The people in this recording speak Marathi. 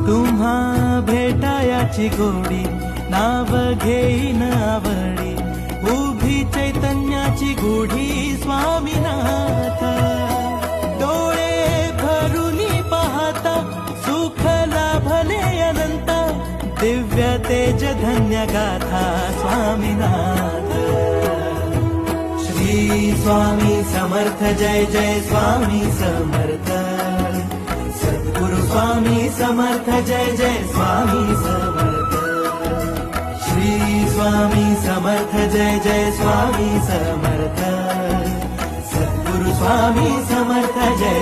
तुम्हा भेटायाची गोडी नाव घेईन आवडी उभी चैतन्याची गुढी स्वामीनाथ डोळे भरुनी पाहता सुख लाभले अनंत दिव्य तेज धन्य गाथा स्वामीनाथ श्री स्वामी समर्थ जय जय स्वामी समर्थ सद्गुरु स्वामी समर्थ जय जय स्वामी समर्थ श्री स्वामी समर्थ जय जय स्वामी समर्थ सद्गुरु स्वामी समर्थ जय